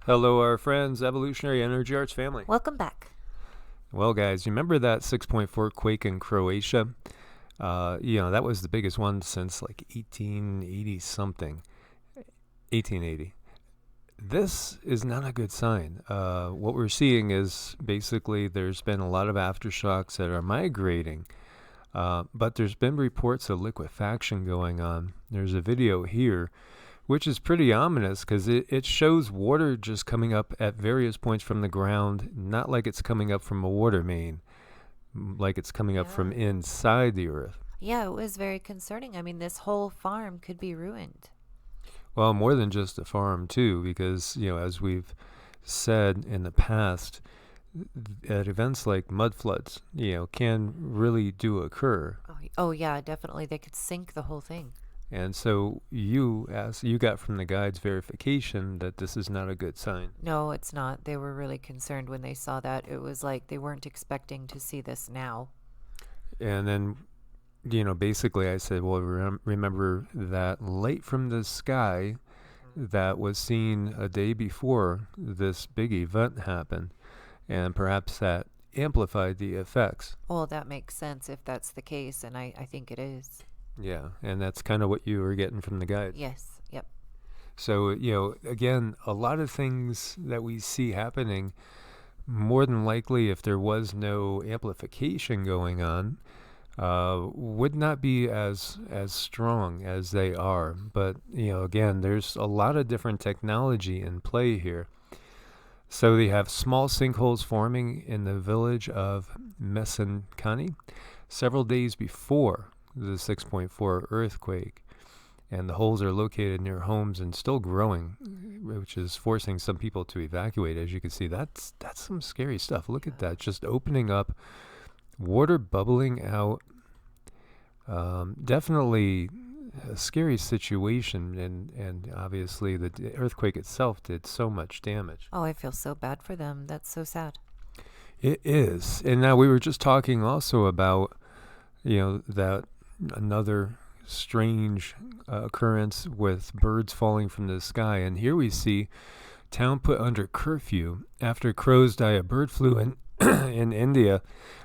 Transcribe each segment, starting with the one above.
Hello, our friends, Evolutionary Energy Arts family. Welcome back. Well, guys, you remember that 6.4 quake in Croatia? That was the biggest one since like 1880 something. 1880. This is not a good sign. What we're seeing is basically there's been a lot of aftershocks that are migrating, but there's been reports of liquefaction going on. There's a video here which is pretty ominous because it shows water just coming up at various points from the ground, not like it's coming up from a water main, like it's coming up from Yeah. inside the earth. Yeah, it was very concerning. I mean, this whole farm could be ruined. Well, more than just a farm, too, because, as we've said in the past, at events like mud floods, can really do occur. Oh yeah, definitely. They could sink the whole thing. And so you got from the guide's verification that this is not a good sign. No, it's not. They were really concerned when they saw that. It was like they weren't expecting to see this now. And then, basically I said, well, remember that light from the sky that was seen a day before this big event happened, and perhaps that amplified the effects. Well, that makes sense if that's the case, and I think it is. Yeah, and that's kind of what you were getting from the guide. Yes, yep. So, again, a lot of things that we see happening, more than likely, if there was no amplification going on, would not be as strong as they are. But again, there's a lot of different technology in play here. So they have small sinkholes forming in the village of Messinkani several days before the 6.4 earthquake, and the holes are located near homes and still growing, which is forcing some people to evacuate. As you can see, that's some scary stuff. Look at that, just opening up, water bubbling out. Definitely a scary situation, and obviously the earthquake itself did so much damage. Oh, I feel so bad for them. That's so sad. It is. And now we were just talking also about, that another strange occurrence with birds falling from the sky. And here we see town put under curfew after crows die of bird flu in, in India,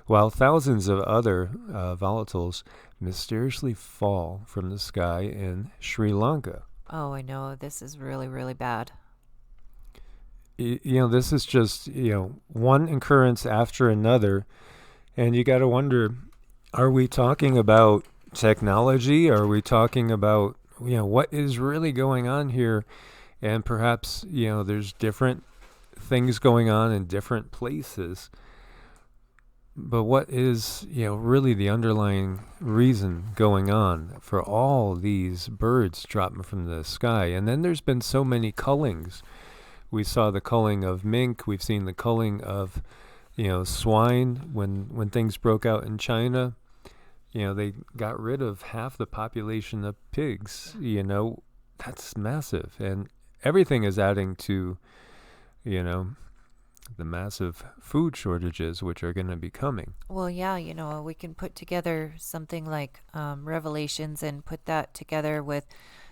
while thousands of other volatiles mysteriously fall from the sky in Sri Lanka. Oh, I know. This is really, really bad. This is just, one occurrence after another. And you got to wonder, are we talking about technology? Are we talking about, what is really going on here? And perhaps, there's different things going on in different places. But what is, really the underlying reason going on for all these birds dropping from the sky? And then there's been so many cullings. We saw the culling of mink. We've seen the culling of, swine when things broke out in China. They got rid of half the population of pigs. That's massive. And everything is adding to, the massive food shortages which are going to be coming. Well, yeah, we can put together something like Revelations and put that together with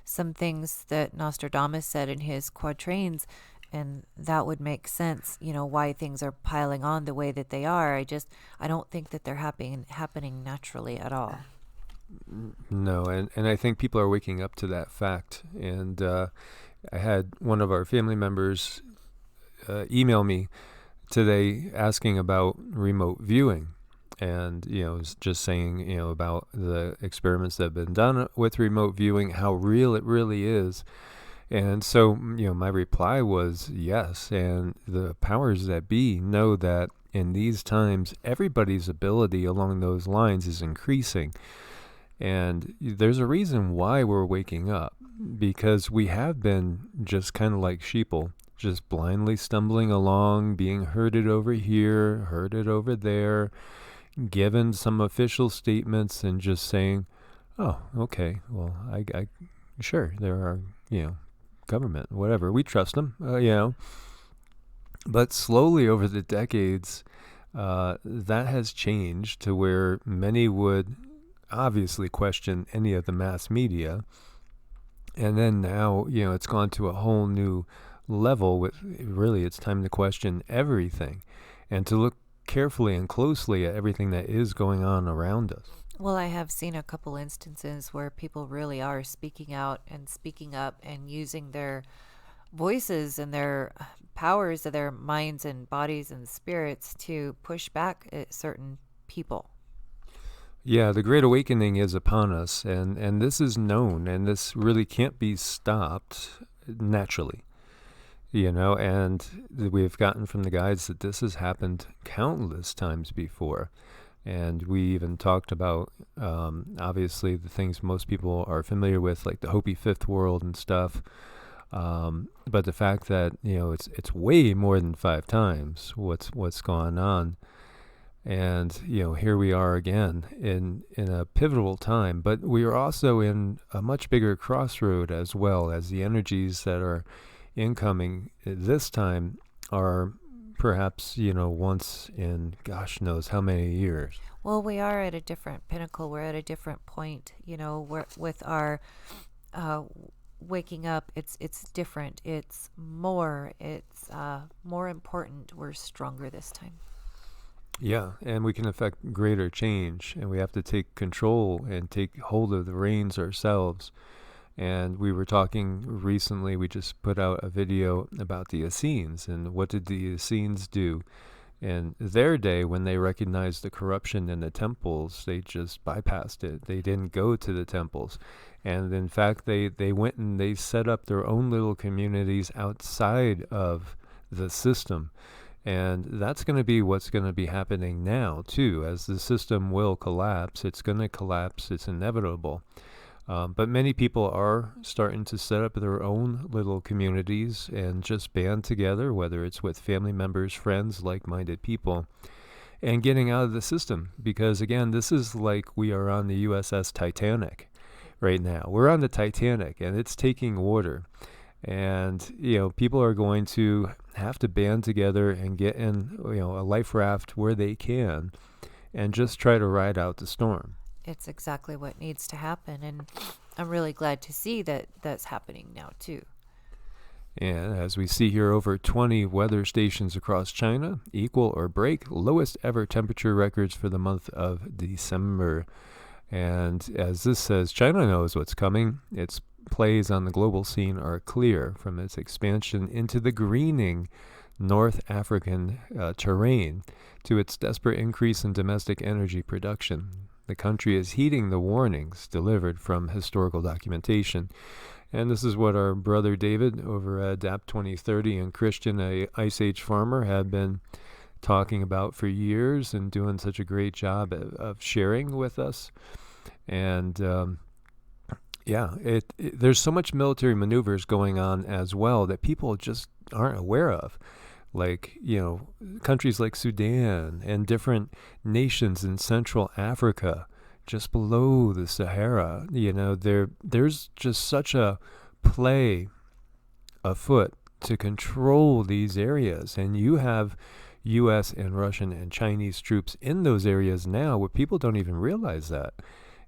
some things that Nostradamus said in his quatrains, and that would make sense, why things are piling on the way that they are. I don't think that they're happening naturally at all. No, and I think people are waking up to that fact. And I had one of our family members email me today asking about remote viewing, and just saying about the experiments that have been done with remote viewing, how real it really is. And so my reply was yes, and the powers that be know that in these times everybody's ability along those lines is increasing. And there's a reason why we're waking up, because we have been just kind of like sheeple, just blindly stumbling along, being herded over here, herded over there, given some official statements and just saying, oh, okay, well, I sure, there are, government, whatever, we trust them, But slowly over the decades, that has changed to where many would obviously question any of the mass media. And then now, it's gone to a whole new level, really it's time to question everything and to look carefully and closely at everything that is going on around us. Well, I have seen a couple instances where people really are speaking out and speaking up and using their voices and their powers of their minds and bodies and spirits to push back at certain people. Yeah, the Great Awakening is upon us, and this is known, and this really can't be stopped naturally, and we've gotten from the guides that this has happened countless times before. And we even talked about, obviously, the things most people are familiar with, like the Hopi Fifth World and stuff. But the fact that, it's way more than 5 times what's gone on. And, here we are again in a pivotal time. But we are also in a much bigger crossroad as well, as the energies that are incoming this time are perhaps, once in gosh knows how many years. Well, we are at a different pinnacle. We're at a different point, we're, with our waking up. It's different. It's more important. We're stronger this time. Yeah, and we can affect greater change, and we have to take control and take hold of the reins ourselves. And we were talking recently, we just put out a video about the Essenes, and what did the Essenes do? In their day, when they recognized the corruption in the temples, they just bypassed it. They didn't go to the temples. And in fact, they went and they set up their own little communities outside of the system. And that's going to be what's going to be happening now, too. As the system will collapse, it's going to collapse. It's inevitable. But many people are starting to set up their own little communities and just band together, whether it's with family members, friends, like-minded people, and getting out of the system. Because, again, this is like we are on the USS Titanic right now. We're on the Titanic, and it's taking water. And, people are going to have to band together and get in, a life raft where they can and just try to ride out the storm. It's exactly what needs to happen. And I'm really glad to see that that's happening now, too. And as we see here, over 20 weather stations across China equal or break lowest ever temperature records for the month of December. And as this says, China knows what's coming. Its plays on the global scene are clear, from its expansion into the greening North African terrain to its desperate increase in domestic energy production. The country is heeding the warnings delivered from historical documentation. And this is what our brother David over at DAP 2030 and Christian, a Ice Age farmer, have been talking about for years and doing such a great job of sharing with us. And there's so much military maneuvers going on as well that people just aren't aware of. Like, countries like Sudan and different nations in Central Africa, just below the Sahara, there's just such a play afoot to control these areas. And you have U.S. and Russian and Chinese troops in those areas now where people don't even realize that.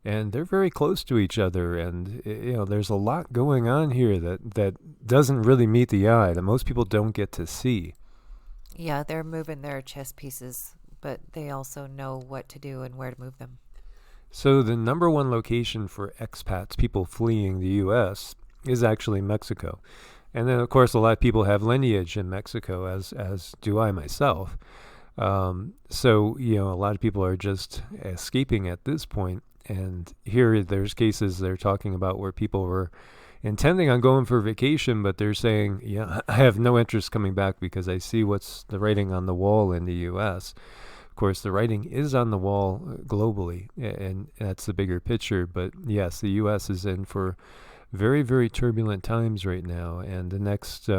And they're very close to each other, and there's a lot going on here that doesn't really meet the eye, that most people don't get to see. Yeah, they're moving their chess pieces, but they also know what to do and where to move them. So the number one location for expats, people fleeing the U.S., is actually Mexico. And then, of course, a lot of people have lineage in Mexico, as do I myself. So, a lot of people are just escaping at this point. And here there's cases they're talking about where people were intending on going for vacation, but they're saying, I have no interest coming back because I see what's the writing on the wall in the U.S. Of course, the writing is on the wall globally, and that's the bigger picture. But yes, the U.S. is in for very, very turbulent times right now. And the next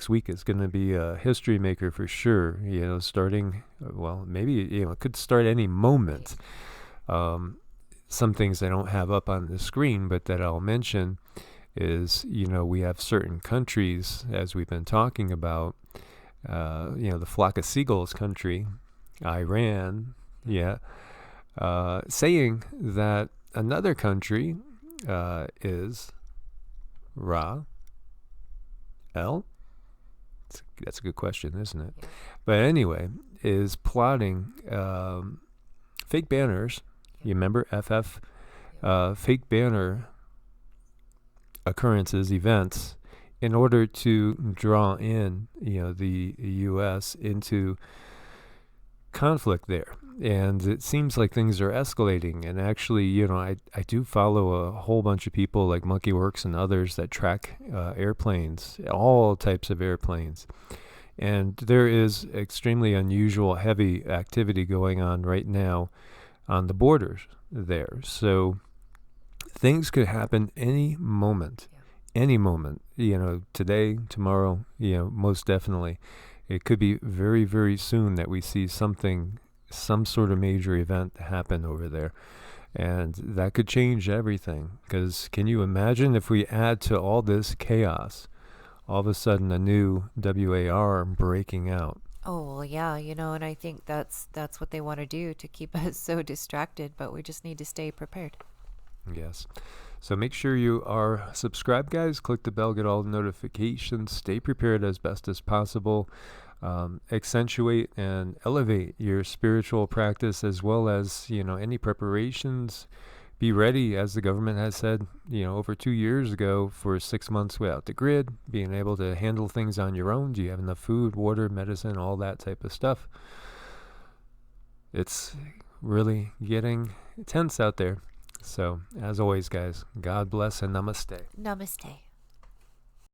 week is going to be a history maker for sure, starting, maybe, it could start any moment. Some things I don't have up on the screen, but that I'll mention is, we have certain countries, as we've been talking about, the flock of seagulls country, Iran, saying that another country is Ra, L? That's a good question, isn't it? Yeah. But anyway, is plotting fake banners. Yeah. You remember FF? Yeah. Fake banner occurrences, events, in order to draw in, the U.S. into conflict there. And it seems like things are escalating. And actually, I do follow a whole bunch of people like Monkeyworks and others that track airplanes, all types of airplanes. And there is extremely unusual heavy activity going on right now on the borders there. So things could happen any moment. Yeah. Any moment, today, tomorrow, most definitely. It could be very, very soon that we see some sort of major event happen over there. And that could change everything. Because can you imagine if we add to all this chaos, all of a sudden a new WAR breaking out? Oh, well, yeah, and I think that's what they want to do to keep us so distracted, but we just need to stay prepared. Yes. So make sure you are subscribed, guys. Click the bell, get all the notifications. Stay prepared as best as possible. Accentuate and elevate your spiritual practice as well as, any preparations. Be ready, as the government has said, over 2 years ago, for 6 months without the grid, being able to handle things on your own. Do you have enough food, water, medicine, all that type of stuff? It's really getting tense out there. So, as always, guys, God bless and namaste. Namaste.